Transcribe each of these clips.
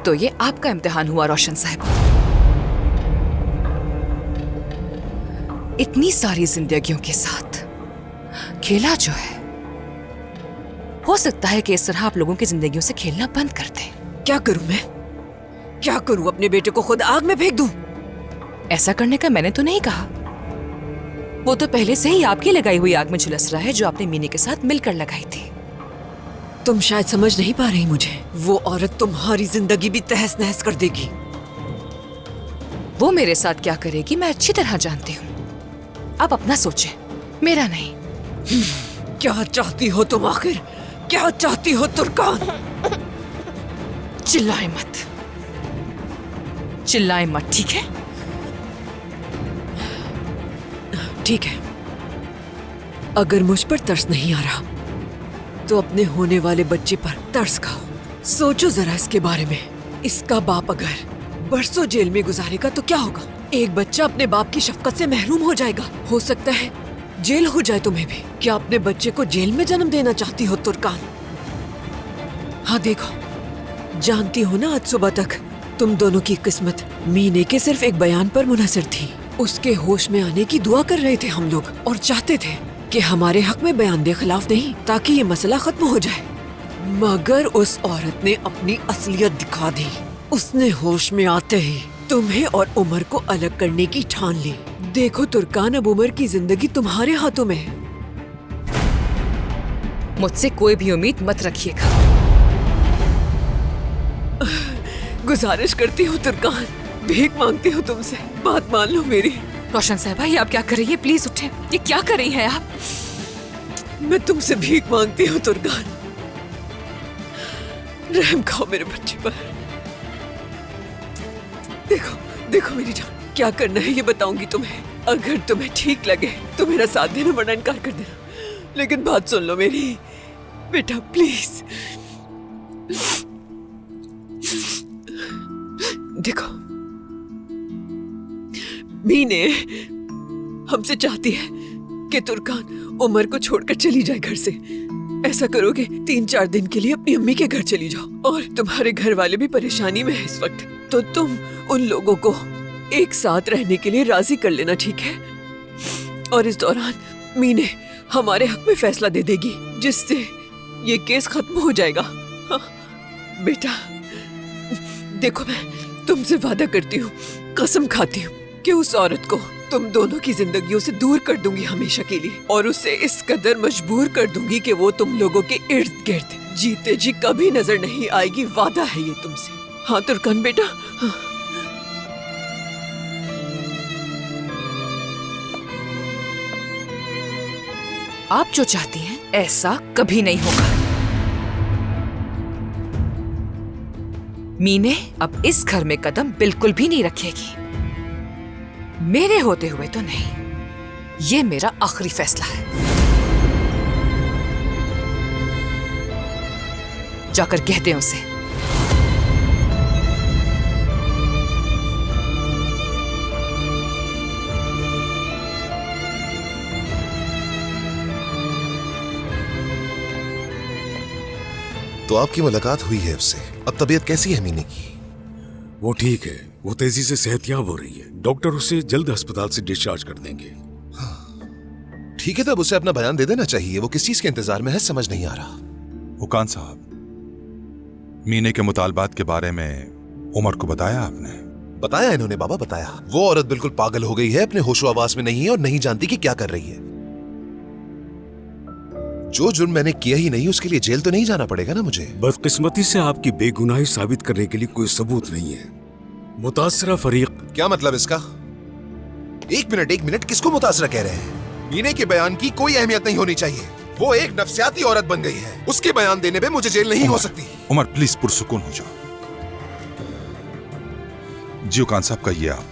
तो ये आपका इम्तिहान हुआ रोशन साहब। इतनी सारी जिंदगियों के साथ खेला जो है, हो सकता है कि इस तरह आप लोगों की जिंदगियों से खेलना बंद कर दें। क्या करूं मैं? क्या करूं? अपने बेटे को खुद आग में फेंक दूं? ऐसा करने का मैंने तो नहीं कहा। वो तो पहले से ही आपकी लगाई हुई आग में झुलस रहा है, जो आपने मीने के साथ मिलकर लगाई थी। तुम शायद समझ नहीं पा रही मुझे। वो औरत तुम्हारी जिंदगी भी तहस नहस कर देगी। वो मेरे साथ क्या करेगी मैं अच्छी तरह जानती हूँ। आप अपना सोचें, मेरा नहीं। क्या चाहती हो तुम आखिर? क्या चाहती हो तुर्कान? चिल्लाए मत, चिल्लाए मत, ठीक है? ठीक है। अगर मुझ पर तरस नहीं आ रहा तो अपने होने वाले बच्चे पर तरस खाओ। सोचो जरा इसके बारे में। इसका बाप अगर बरसों जेल में गुजारेगा तो क्या होगा? एक बच्चा अपने बाप की शफकत से महरूम हो जाएगा। हो सकता है जेल हो जाए तुम्हें भी। क्या अपने बच्चे को जेल में जन्म देना चाहती हो तुर्कान? हाँ देखो, जानती हो ना, आज सुबह तक तुम दोनों की किस्मत मीने के सिर्फ एक बयान पर मुनहसर थी। उसके होश में आने की दुआ कर रहे थे हम लोग और चाहते थे कि हमारे हक में बयान दे, खिलाफ नहीं, ताकि ये मसला खत्म हो जाए। मगर उस औरत ने अपनी असलियत दिखा दी। उसने होश में आते ही तुम्हें और उमर को अलग करने की ठान ली। देखो तुर्कान, अब उमर की जिंदगी तुम्हारे हाथों में है। मुझसे कोई भी उम्मीद मत रखिएगा। गुजारिश करती हूँ तुर्कान, भीख मांगती हूँ तुमसे, बात मान लो मेरी। रोशन साहबा, ये आप क्या कर रही है? प्लीज उठें। ये क्या कर रही हैं आप? मैं तुमसे भीख मांगती हूँ तुर्कान, रहम खाओ मेरे बच्चे पर। देखो देखो मेरी जान, क्या करना है ये बताऊंगी तुम्हें। अगर तुम्हें ठीक लगे तो मेरा साथ देना, वरना इनकार कर देना। लेकिन बात सुन लो मेरी बेटा, प्लीज। देखो, मीने हमसे चाहती है कि तुर्कान उमर को छोड़कर चली जाए घर से। ऐसा करोगे 3-4 दिन के लिए अपनी अम्मी के घर चली जाओ। और तुम्हारे घर वाले भी परेशानी में है इस वक्त, तो तुम उन लोगों को एक साथ रहने के लिए राजी कर लेना, ठीक है? और इस दौरान मीने हमारे हक में फैसला दे देगी, जिससे ये केस खत्म हो जाएगा। हाँ, बेटा देखो, मैं तुमसे वादा करती हूँ, कसम खाती हूँ कि उस औरत को तुम दोनों की जिंदगियों से दूर कर दूंगी हमेशा के लिए, और उसे इस कदर मजबूर कर दूंगी कि वो तुम लोगों के इर्द गिर्द जीते जी कभी नजर नहीं आएगी। वादा है ये तुमसे। हाँ तुर्कान बेटा, हाँ। आप जो चाहती हैं ऐसा कभी नहीं होगा। मीने अब इस घर में कदम बिल्कुल भी नहीं रखेगी, मेरे होते हुए तो नहीं। ये मेरा आखिरी फैसला है। जाकर कह दे उसे। तो आपकी मुलाकात हुई है उससे, अब तबीयत कैसी है मीने की? वो ठीक है, वो तेजी से सेहतयाब हो रही है। डॉक्टर उसे जल्द अस्पताल से डिस्चार्ज कर देंगे। ठीक है, तब उसे अपना बयान दे देना चाहिए। वो किस चीज के इंतजार में है समझ नहीं आ रहा। हुकान साहब, मीने के मुतालबात के बारे में उमर को बताया आपने? बताया इन्होंने बाबा, बताया। वो औरत बिल्कुल पागल हो गई है, अपने होशो आवास में नहीं है और नहीं जानती कि क्या कर रही है। जो जुर्म मैंने किया ही नहीं उसके लिए जेल तो नहीं जाना पड़ेगा ना मुझे। बदकिस्मती से आपकी बेगुनाही साबित करने के लिए कोई सबूत नहीं है। मुतासरा फरीक। क्या मतलब इसका? एक मिनट, किसको मुतासरा कह रहे हैं? मीने के बयान की कोई अहमियत नहीं होनी चाहिए। वो एक नफ्सियाती औरत बन गई है, उसके बयान देने पे मुझे जेल नहीं हो सकती। उमर प्लीज पुरसुकून हो जाओ। जी हुकान साहब, कहिए आप।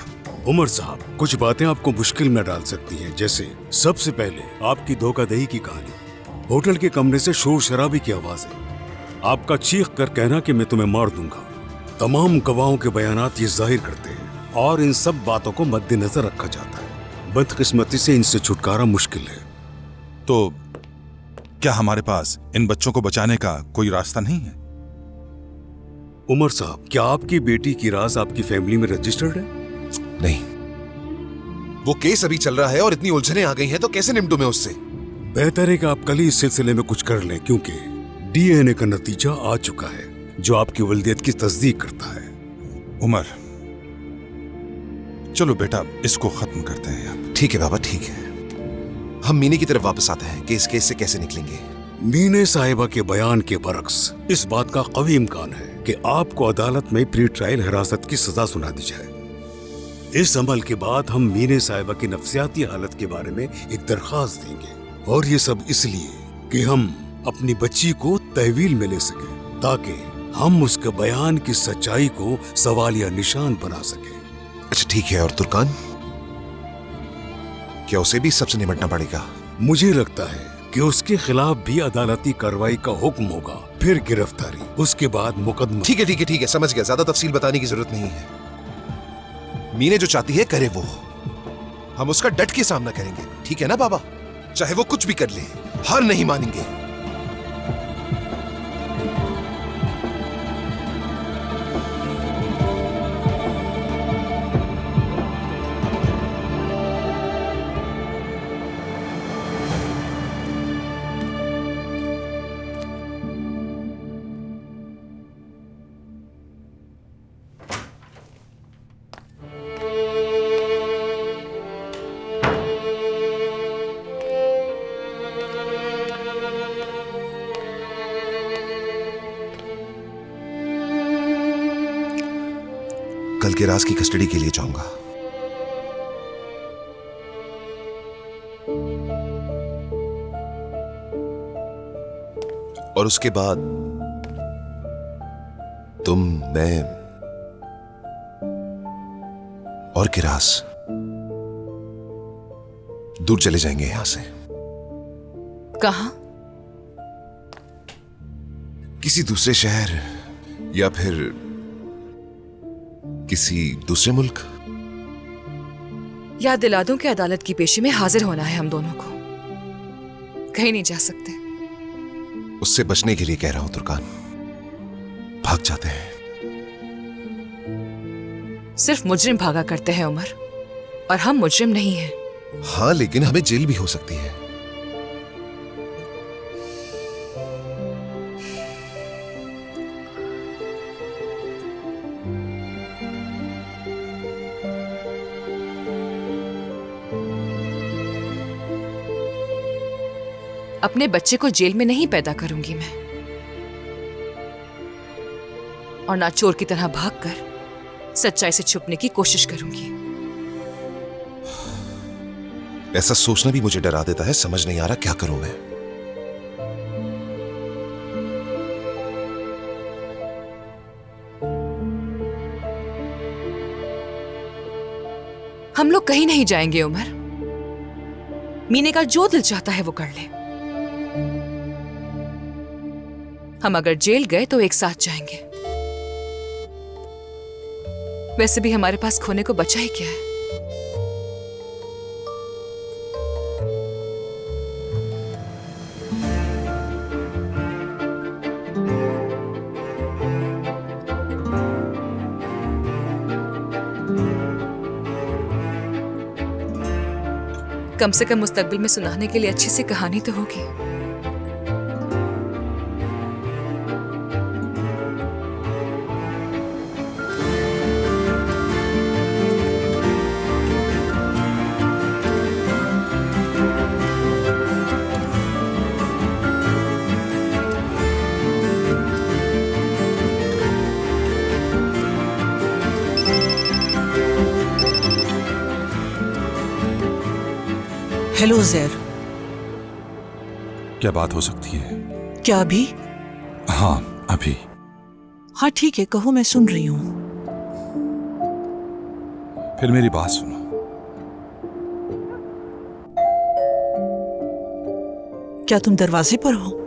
उमर साहब, कुछ बातें आपको मुश्किल में डाल सकती हैं। जैसे सबसे पहले आपकी धोखाधड़ी की कहानी। होटल के कमरे से शोर शराबी की आवाज है। आपका चीख कर कहना कि मैं तुम्हें मार दूंगा। तमाम गवाहों के बयानात ये जाहिर करते हैं और इन सब बातों को मद्देनजर रखा जाता है। बदकिस्मती से इनसे छुटकारा मुश्किल है। तो क्या हमारे पास इन बच्चों को बचाने का कोई रास्ता नहीं है? उमर साहब, क्या आपकी बेटी की राज आपकी फैमिली में रजिस्टर्ड है? नहीं, वो केस अभी चल रहा है और इतनी उलझने आ गई हैं तो कैसे निपटूं मैं उससे? बेहतर है कि आप कल ही इस सिलसिले में कुछ कर लें, क्योंकि डीएनए का नतीजा आ चुका है जो आपकी वल्दियत की तस्दीक करता है। उमर, चलो बेटा इसको खत्म करते हैं अब। ठीक है बाबा, ठीक है। हम मीने की तरफ वापस आते हैं कि इस केस से कैसे निकलेंगे। मीने साहिबा के बयान के बरक्स इस बात का कवी इम्कान है कि आपको अदालत में प्री ट्रायल हिरासत की सजा सुना दी जाए। इस अमल के बाद हम मीने साहिबा की नफ्सियाती हालत के बारे में एक दरख्वास्त देंगे, और ये सब इसलिए कि हम अपनी बच्ची को तहवील में ले सके, ताकि हम उसके बयान की सच्चाई को सवालिया निशान बना सके। अच्छा ठीक है, और तुर्कान, क्या उसे भी सबसे निपटना पड़ेगा? मुझे लगता है कि उसके खिलाफ भी अदालती कार्रवाई का हुक्म होगा, फिर गिरफ्तारी, उसके बाद मुकदमा। ठीक है ठीक है ठीक है, समझ गया। ज्यादा तफसील बताने की जरूरत नहीं है। मीने जो चाहती है करे वो, हम उसका डट के सामना करेंगे, ठीक है ना बाबा? चाहे वो कुछ भी कर ले, हार नहीं मानेंगे। कल के राज की कस्टडी के लिए जाऊंगा। और उसके बाद तुम, मैं और किरास दूर चले जाएंगे यहां से। कहां? किसी दूसरे शहर या फिर किसी दूसरे मुल्क। याद दिला दूं कि अदालत की पेशी में हाजिर होना है हम दोनों को। कहीं नहीं जा सकते। उससे बचने के लिए कह रहा हूं तुर्कान, भाग जाते हैं। सिर्फ मुजरिम भागा करते हैं उमर, और हम मुजरिम नहीं हैं। हाँ, लेकिन हमें जेल भी हो सकती है। अपने बच्चे को जेल में नहीं पैदा करूंगी मैं, और ना चोर की तरह भागकर सच्चाई से छुपने की कोशिश करूंगी। ऐसा सोचना भी मुझे डरा देता है। समझ नहीं आ रहा क्या करूं मैं। हम लोग कहीं नहीं जाएंगे उमर। मीने का जो दिल चाहता है वो कर ले। हम अगर जेल गए तो एक साथ जाएंगे। वैसे भी हमारे पास खोने को बचा ही क्या है। कम से कम मुस्तकबिल में सुनाने के लिए अच्छी सी कहानी तो होगी। हेलो ज़ैर। क्या बात हो सकती है? क्या अभी? हाँ अभी। हाँ ठीक है, कहो, मैं सुन रही हूँ। फिर मेरी बात सुनो। क्या तुम दरवाजे पर हो?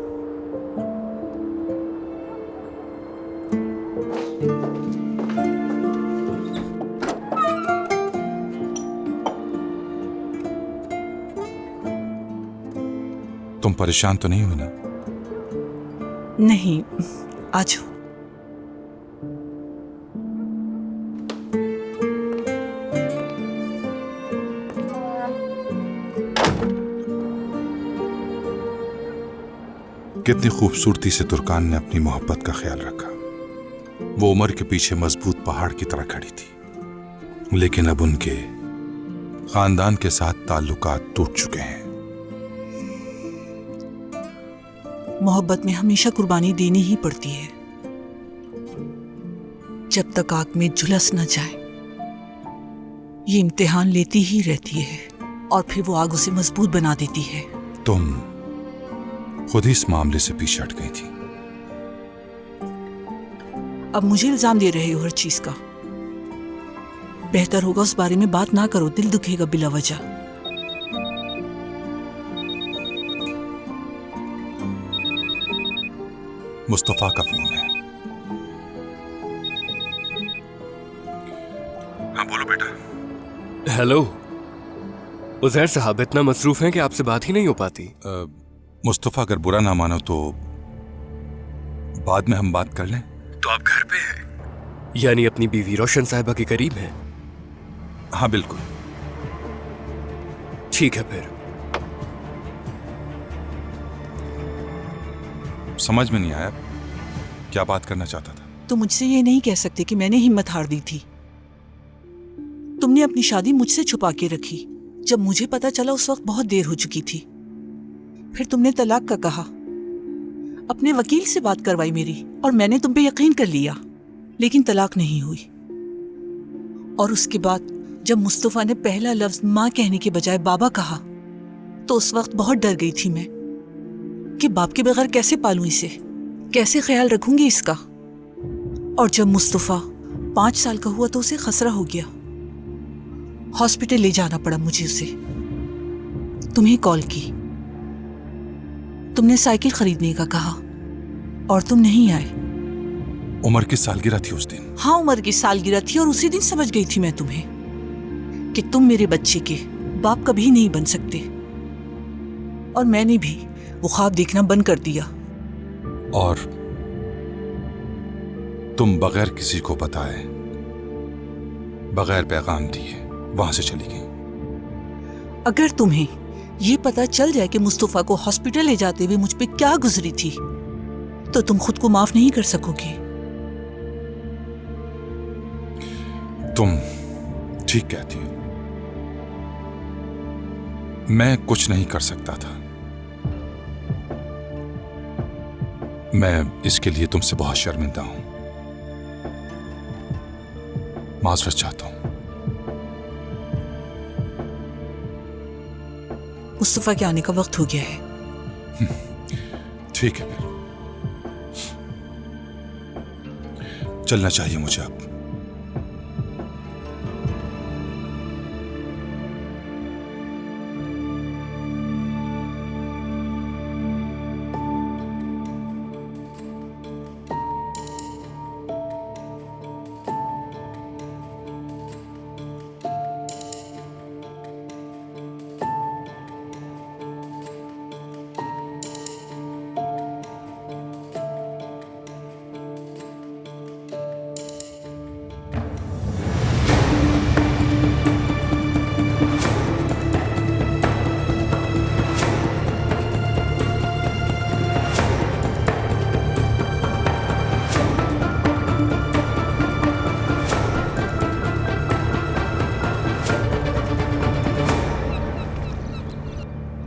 तुम परेशान तो नहीं हो ना? नहीं, आ जाओ। कितनी खूबसूरती से तुर्कान ने अपनी मोहब्बत का ख्याल रखा। वो उमर के पीछे मजबूत पहाड़ की तरह खड़ी थी, लेकिन अब उनके खानदान के साथ ताल्लुकात टूट चुके हैं। मोहब्बत में हमेशा कुर्बानी देनी ही पड़ती है, जब तक आग में झुलस न जाए। ये इम्तिहान लेती ही रहती है और फिर वो आग उसे मजबूत बना देती है। तुम खुद ही इस मामले से पीछे हट गई थी। अब मुझे इल्जाम दे रहे हो हर चीज का। बेहतर होगा उस बारे में बात ना करो, दिल दुखेगा बिला वजह। मुस्तफा का फोन है। हाँ बोलो बेटा। हेलो उजैर साहब, इतना मसरूफ हैं कि आपसे बात ही नहीं हो पाती। मुस्तफा अगर बुरा ना मानो तो बाद में हम बात कर लें। तो आप घर पे हैं, यानी अपनी बीवी रोशन साहिबा के करीब हैं? हाँ बिल्कुल। ठीक है फिर। समझ में नहीं आया क्या बात करना चाहता था। तो मुझसे ये नहीं कह सकते कि मैंने हिम्मत हार दी थी। तुमने अपनी शादी मुझसे छुपा के रखी। जब मुझे पता चला उस वक्त बहुत देर हो चुकी थी। फिर तुमने तलाक का कहा, अपने वकील से बात करवाई मेरी, और मैंने तुम पे यकीन कर लिया, लेकिन तलाक नहीं हुई। और उसके बाद जब मुस्तफा ने पहला लफ्ज माँ कहने के बजाय बाबा कहा, तो उस वक्त बहुत डर गई थी मैं कि बाप के बगैर कैसे पालूं इसे, कैसे ख्याल रखूंगी इसका। और जब मुस्तफा 5 साल का हुआ तो उसे खसरा हो गया। हॉस्पिटल ले जाना पड़ा मुझे उसे। तुम्हें कॉल की, तुमने साइकिल खरीदने का कहा और तुम नहीं आए। उमर की सालगिरह थी उस दिन। हाँ, उमर की सालगिरह थी और उसी दिन समझ गई थी मैं तुम्हें कि तुम मेरे बच्चे के बाप कभी नहीं बन सकते। और मैंने भी वो ख्वाब देखना बंद कर दिया। और तुम बगैर किसी को बताए, बगैर पैगाम दिए वहां से चली गई। अगर तुम्हें ये पता चल जाए कि मुस्तफा को हॉस्पिटल ले जाते हुए मुझ पे क्या गुजरी थी, तो तुम खुद को माफ नहीं कर सकोगे। तुम ठीक कहती हो। मैं कुछ नहीं कर सकता था। मैं इसके लिए तुमसे बहुत शर्मिंदा हूं। माजरत चाहता हूं। मुस्तफा के आने का वक्त हो गया है। ठीक है फिर, चलना चाहिए मुझे अब।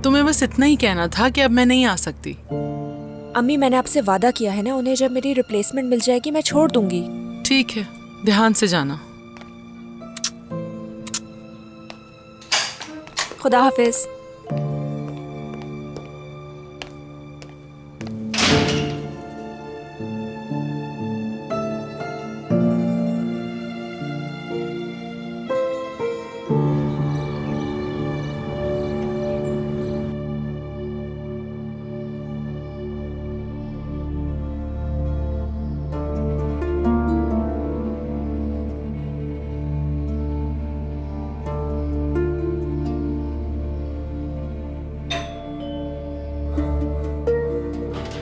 तुम्हें बस इतना ही कहना था कि अब मैं नहीं आ सकती। अम्मी, मैंने आपसे वादा किया है ना, उन्हें जब मेरी रिप्लेसमेंट मिल जाएगी मैं छोड़ दूंगी। ठीक है, ध्यान से जाना। खुदा हाफिज।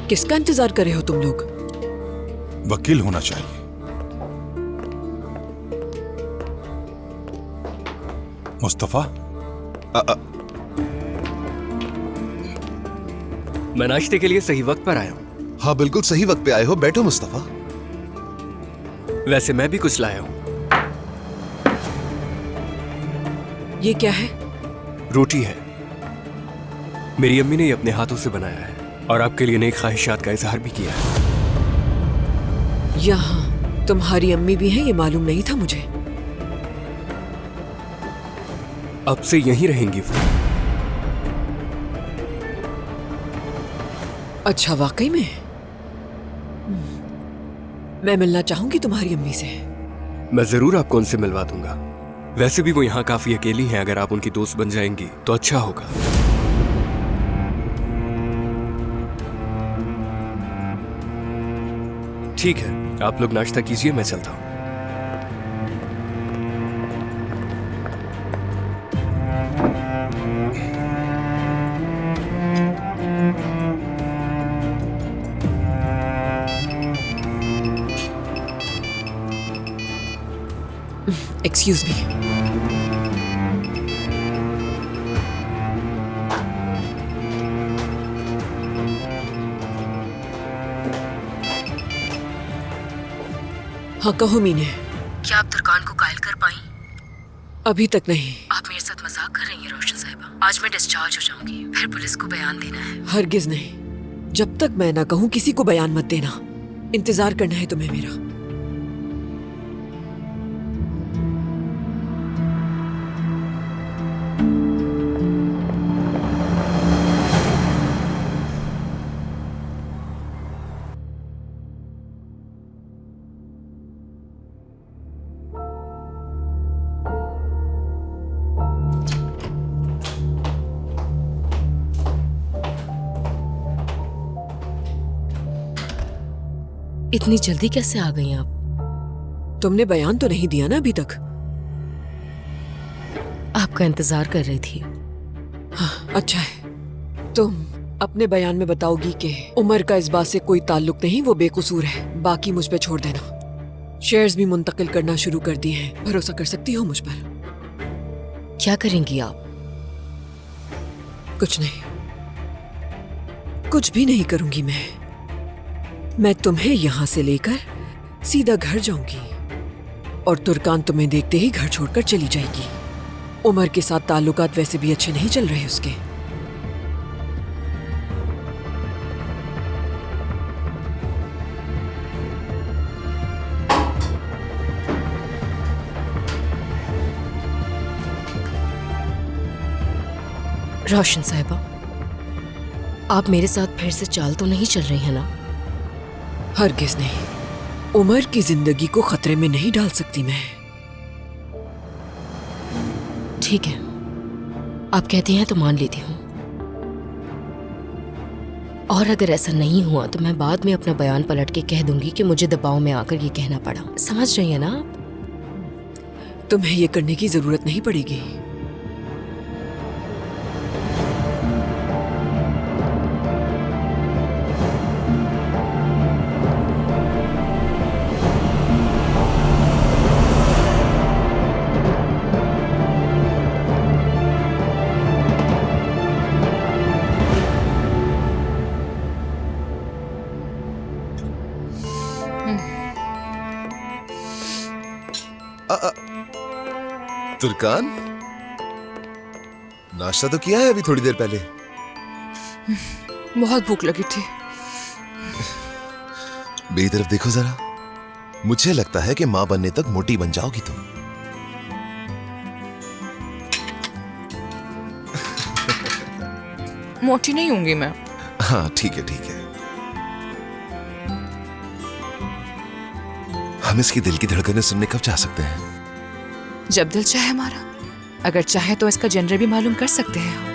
किसका इंतजार कर रहे हो तुम लोग? वकील होना चाहिए। मुस्तफा? मैं नाश्ते के लिए सही वक्त पर आया हूँ। हाँ बिल्कुल सही वक्त पे आए हो, बैठो मुस्तफा। वैसे मैं भी कुछ लाया हूँ। ये क्या है? रोटी है। मेरी अम्मी ने ये अपने हाथों से बनाया है और आपके लिए नई ख्वाहिशात का इजहार भी किया है। यहाँ तुम्हारी अम्मी भी है, ये मालूम नहीं था मुझे। अब से यहीं रहेंगी वो। अच्छा, वाकई में? मैं मिलना चाहूंगी तुम्हारी अम्मी से। मैं जरूर आपको उनसे मिलवा दूंगा। वैसे भी वो यहाँ काफी अकेली हैं, अगर आप उनकी दोस्त बन जाएंगी तो अच्छा होगा। ठीक है, आप लोग नाश्ता कीजिए, मैं चलता हूँ। Excuse me. हाँ कहो मीने। क्या आप तुर्कान को कायल कर पाई? अभी तक नहीं। आप मेरे साथ मजाक कर रही हैं रोशन साहिबा। आज मैं डिस्चार्ज हो जाऊंगी, फिर पुलिस को बयान देना है। हरगिज नहीं। जब तक मैं ना कहूं किसी को बयान मत देना। इंतजार करना है तुम्हें मेरा। इतनी जल्दी कैसे आ गई आप? तुमने बयान तो नहीं दिया ना अभी तक? आपका इंतजार कर रही थी। हाँ, अच्छा है। तुम अपने बयान में बताओगी कि उमर का इस बात से कोई ताल्लुक नहीं, वो बेकसूर है। बाकी मुझ पे छोड़ देना। शेयर्स भी मुंतकिल करना शुरू कर दिए हैं। भरोसा कर सकती हो मुझ पर? क्या करेंगी आप? कुछ नहीं, कुछ भी नहीं करूंगी मैं तुम्हें यहां से लेकर सीधा घर जाऊंगी और तुर्कान तुम्हें देखते ही घर छोड़कर चली जाएगी। उमर के साथ ताल्लुकात वैसे भी अच्छे नहीं चल रहे उसके। रोशन साहिबा, आप मेरे साथ फिर से चाल तो नहीं चल रही है ना? हरगिज नहीं। उमर की जिंदगी को खतरे में नहीं डाल सकती मैं। ठीक है, आप कहती हैं तो मान लेती हूँ। और अगर ऐसा नहीं हुआ तो मैं बाद में अपना बयान पलट के कह दूंगी कि मुझे दबाव में आकर ये कहना पड़ा। समझ रही है ना आप? तुम्हें ये करने की जरूरत नहीं पड़ेगी। तुर्कान, नाश्ता तो किया है अभी थोड़ी देर पहले? बहुत भूख लगी थी। मेरी तरफ देखो जरा। मुझे लगता है कि मां बनने तक मोटी बन जाओगी तुम। मोटी नहीं होंगी मैं। हाँ ठीक है ठीक है। हम इसकी दिल की धड़कनें सुनने कब चाह सकते हैं? जब दिल चाहे हमारा। अगर चाहे तो इसका जेंडर भी मालूम कर सकते हैं।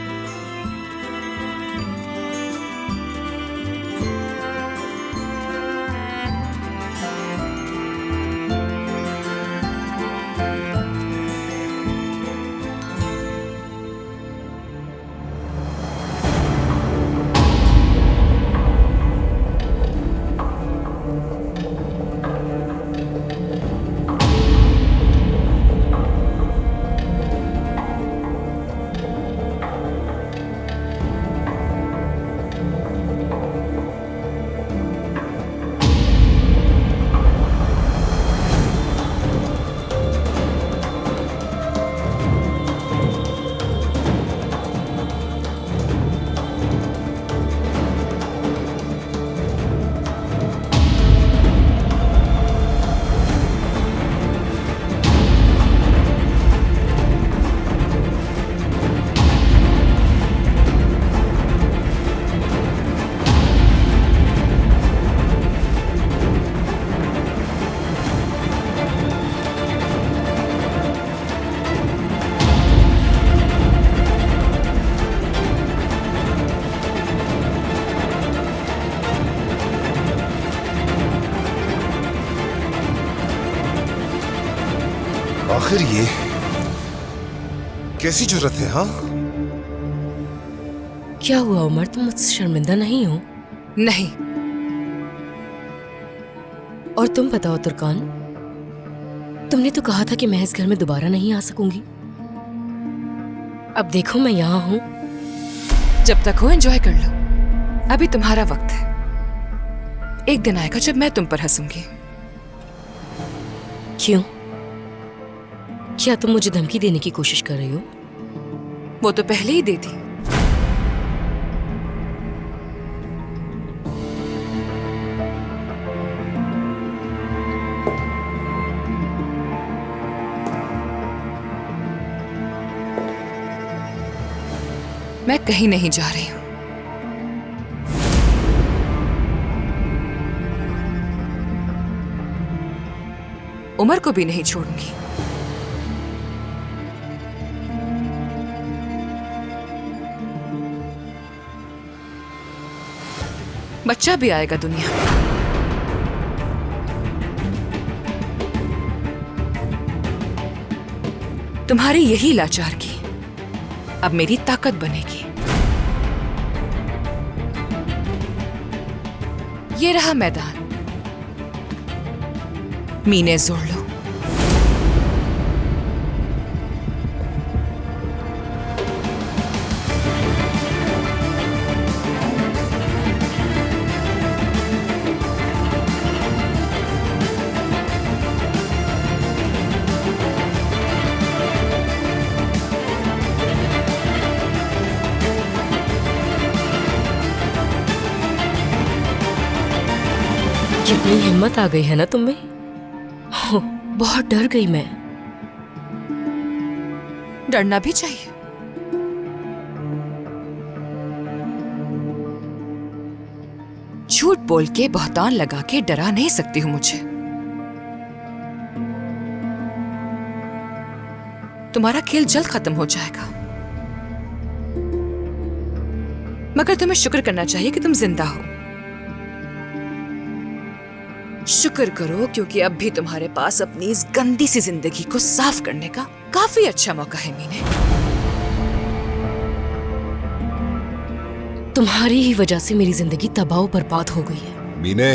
आखिर ये कैसी जरूरत है? हाँ, क्या हुआ उमर, तुम मुझसे शर्मिंदा नहीं हो? नहीं। और तुम बताओ तुर्कान, तुमने तो कहा था कि मैं इस घर में दोबारा नहीं आ सकूंगी। अब देखो मैं यहाँ हूँ। जब तक हो एंजॉय कर लो, अभी तुम्हारा वक्त है। एक दिन आएगा जब मैं तुम पर हंसूंगी। क्यों? क्या तुम मुझे धमकी देने की कोशिश कर रही हो? वो तो पहले ही दे दी। मैं कहीं नहीं जा रही हूं। उमर को भी नहीं छोड़ूंगी। बच्चा भी आएगा दुनिया में। तुम्हारी यही लाचारगी अब मेरी ताकत बनेगी। ये रहा मैदान, मीने जोड़ लो। कितनी हिम्मत आ गई है ना तुम में। हो, बहुत डर गई मैं। डरना भी चाहिए। झूठ बोल के, बहतान लगा के डरा नहीं सकती हूं मुझे। तुम्हारा खेल जल्द खत्म हो जाएगा, मगर तुम्हें शुक्र करना चाहिए कि तुम जिंदा हो। शुक्र करो, क्योंकि अब भी तुम्हारे पास अपनी इस गंदी सी जिंदगी को साफ करने का काफी अच्छा मौका है मीने। तुम्हारी ही वजह से मेरी जिंदगी तबाह बर्बाद हो गई है। मीने,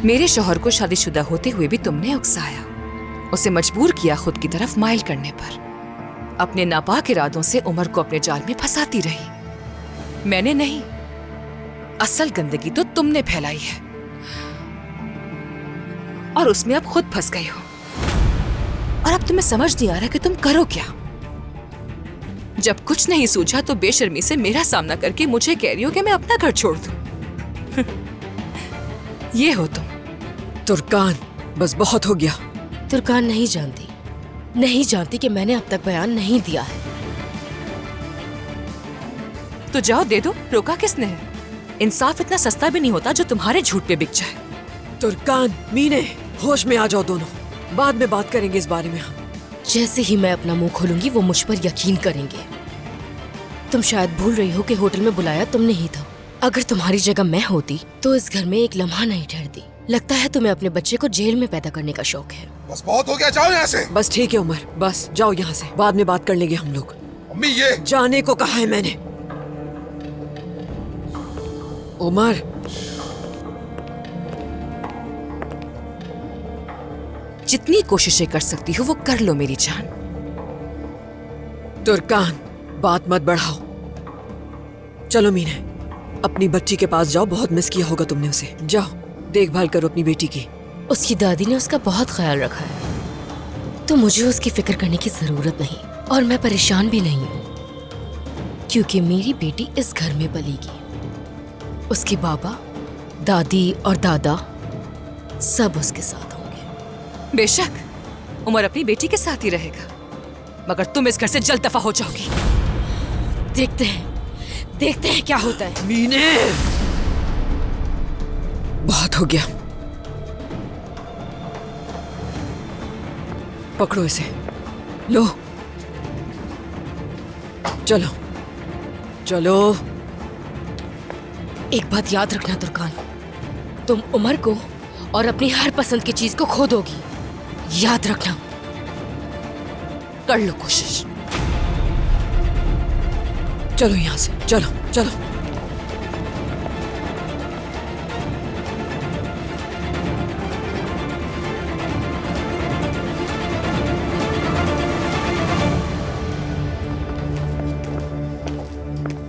मेरे शौहर को शादीशुदा होते हुए भी तुमने उकसाया, उसे मजबूर किया खुद की तरफ माइल करने पर। अपने नापाक इरादों से उमर को अपने जाल में फंसाती रही। मैंने नहीं, असल गंदगी तो तुमने फैलाई है, और उसमें अब खुद फंस गई हो। और अब तुम्हें समझ नहीं आ रहा कि तुम करो क्या। जब कुछ नहीं सूझा तो बेशर्मी से मेरा सामना करके मुझे कह रही हो कि मैं अपना घर छोड़ दूं। ये हो तुम। तुर्कान, बस बहुत हो गया। तुर्कान नहीं जानती कि मैंने अब तक बयान नहीं दिया है। तो जाओ दे दो, रोका किसने है? इंसाफ इतना सस्ता भी नहीं होता जो तुम्हारे झूठ पे बिक जाए। तुर्कान, मीने, होश में आ जाओ दोनों, बाद में बात करेंगे इस बारे में हम। जैसे ही मैं अपना मुंह खोलूंगी वो मुझ पर यकीन करेंगे। तुम शायद भूल रही हो कि होटल में बुलाया तुमने ही था। अगर तुम्हारी जगह मैं होती तो इस घर में एक लम्हा नहीं ठहरती। लगता है तुम्हें अपने बच्चे को जेल में पैदा करने का शौक है। बस बहुत हो गया, जाओ यहाँ से। बस ठीक है उमर, बस जाओ यहाँ से, बाद में बात कर लेंगे हम लोग। अम्मी, ये जाने को कहा है मैंने। उमर, जितनी कोशिशें कर सकती हो वो कर लो मेरी जान। तुर्कान, बात मत बढ़ाओ। चलो मीने, अपनी बच्ची के पास जाओ, बहुत मिस किया होगा तुमने उसे। जाओ, देखभाल करो अपनी बेटी की। उसकी दादी ने उसका बहुत ख्याल रखा है, तो मुझे उसकी फिक्र करने की जरूरत नहीं, और मैं परेशान भी नहीं हूँ, क्योंकि मेरी बेटी इस घर में पलेगी। उसके बाबा, दादी और दादा सब उसके साथ होंगे। बेशक उमर अपनी बेटी के साथ ही रहेगा, मगर तुम इस घर से जल्द दफा हो जाओगी। देखते हैं क्या होता है। मीने, बहुत हो गया। पकड़ो इसे, लो, चलो चलो। एक बात याद रखना तुर्कान, तुम उमर को और अपनी हर पसंद की चीज को खो दोगी। याद रखना। कर लो कोशिश। चलो यहाँ से, चलो चलो।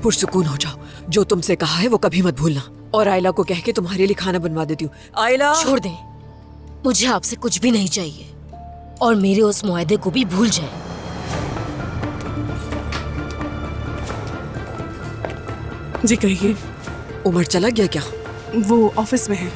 पुरसुकून हो जाओ। जो तुमसे कहा है वो कभी मत भूलना। और आयला को कह के तुम्हारे लिए खाना बनवा देती हूँ। आयला, छोड़ दें, मुझे आपसे कुछ भी नहीं चाहिए और मेरे उस मुआहदे को भी भूल जाए। जी कहिए। उमर चला गया क्या? वो ऑफिस में है।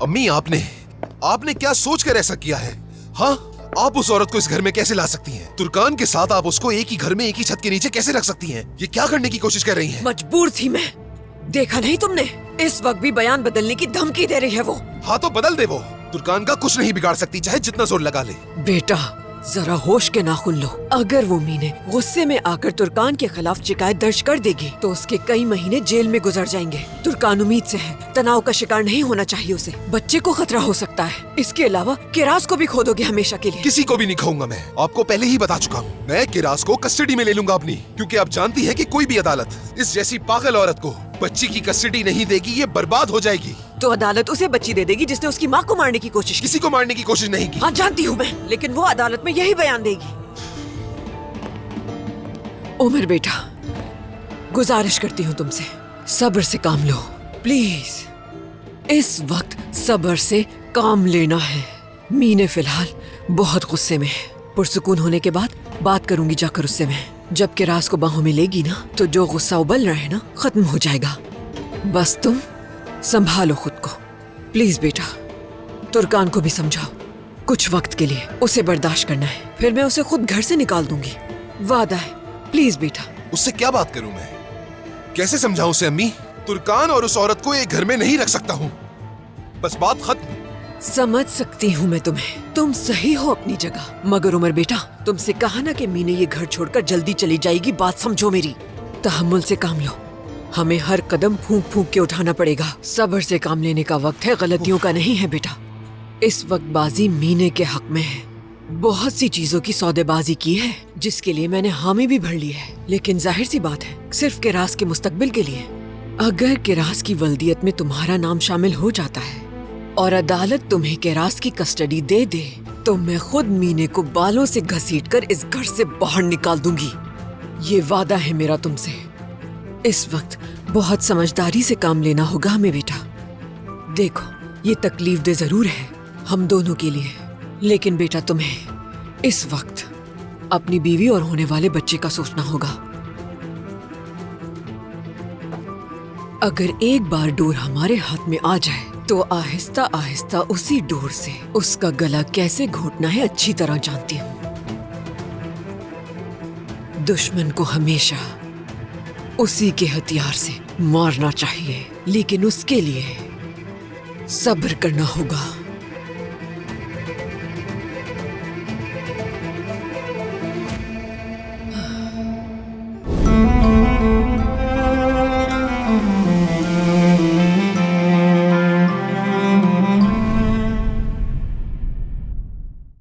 अम्मी, आपने क्या सोच कर ऐसा किया है? हाँ, आप उस औरत को इस घर में कैसे ला सकती हैं? तुर्कान के साथ आप उसको एक ही घर में, एक ही छत के नीचे कैसे रख सकती हैं? ये क्या करने की कोशिश कर रही हैं? मजबूर थी मैं। देखा नहीं तुमने? इस वक्त भी बयान बदलने की धमकी दे रही है वो। हाँ तो बदल दे। वो तुर्कान का कुछ नहीं बिगाड़ सकती, चाहे जितना जोर लगा ले। बेटा, जरा होश के नाखुन लो। अगर वो मीने गुस्से में आकर तुर्कान के खिलाफ शिकायत दर्ज कर देगी तो उसके कई महीने जेल में गुजर जाएंगे। तुर्कान उम्मीद से है, तनाव का शिकार नहीं होना चाहिए उसे। बच्चे को खतरा हो सकता है। इसके अलावा किरास को भी खो दोगे हमेशा के लिए। किसी को भी नहीं खोऊंगा मैं। आपको पहले ही बता चुका हूँ। मैं किरास को कस्टडी में ले लूंगा अपनी, क्योंकि आप जानती है कि कोई भी अदालत इस जैसी पागल औरत को बच्ची की कस्टडी नहीं देगी, ये बर्बाद हो जाएगी। तो अदालत उसे बच्ची दे देगी जिसने उसकी माँ को मारने की कोशिश की। किसी को मारने की कोशिश नहीं की। हाँ जानती हूँ मैं, लेकिन वो अदालत में यही बयान देगी। उमर बेटा, गुजारिश करती हूँ तुमसे, सब्र से काम लो प्लीज। इस वक्त सब्र से काम लेना है। मीने फिलहाल बहुत गुस्से में है। पुरसुकून होने के बाद बात करूंगी जाकर उससे मैं। जब किरास को बाहों में लेगी ना, तो जो गुस्सा उबल रहा है ना, खत्म हो जाएगा। बस तुम संभालो खुद को प्लीज बेटा। तुर्कान को भी समझाओ, कुछ वक्त के लिए उसे बर्दाश्त करना है, फिर मैं उसे खुद घर से निकाल दूंगी, वादा है। प्लीज बेटा। उससे क्या बात करूं मैं? कैसे समझाऊं उसे अम्मी? तुर्कान और उस औरत को एक घर में नहीं रख सकता हूँ, बस बात खत्म। समझ सकती हूँ मैं तुम्हें, तुम सही हो अपनी जगह, मगर उमर बेटा, तुमसे कहा ना कि मीने ये घर छोड़कर जल्दी चली जाएगी। बात समझो मेरी, तहम्मुल से काम लो। हमें हर कदम फूंक फूंक के उठाना पड़ेगा। सब्र से काम लेने का वक्त है, गलतियों का नहीं है बेटा। इस वक्त बाजी मीने के हक में है। बहुत सी चीजों की सौदेबाजी की है जिसके लिए मैंने हामी भी भर ली है, लेकिन जाहिर सी बात है, सिर्फ किरास के मुस्तकबिल के लिए। अगर किरास की वल्दियत में तुम्हारा नाम शामिल हो जाता है और अदालत तुम्हें किरास की कस्टडी दे दे, तो मैं खुद मीने को बालों से घसीटकर इस घर से बाहर निकाल दूंगी। ये वादा है मेरा तुमसे। इस वक्त बहुत समझदारी से काम लेना होगा हमें बेटा। देखो, ये तकलीफ दे जरूर है हम दोनों के लिए, लेकिन बेटा तुम्हें इस वक्त अपनी बीवी और होने वाले बच्चे का सोचना होगा। अगर एक बार डोर हमारे हाथ में आ जाए तो आहिस्ता आहिस्ता उसी डोर से उसका गला कैसे घोटना है अच्छी तरह जानती हूँ। दुश्मन को हमेशा उसी के हथियार से मारना चाहिए, लेकिन उसके लिए सब्र करना होगा।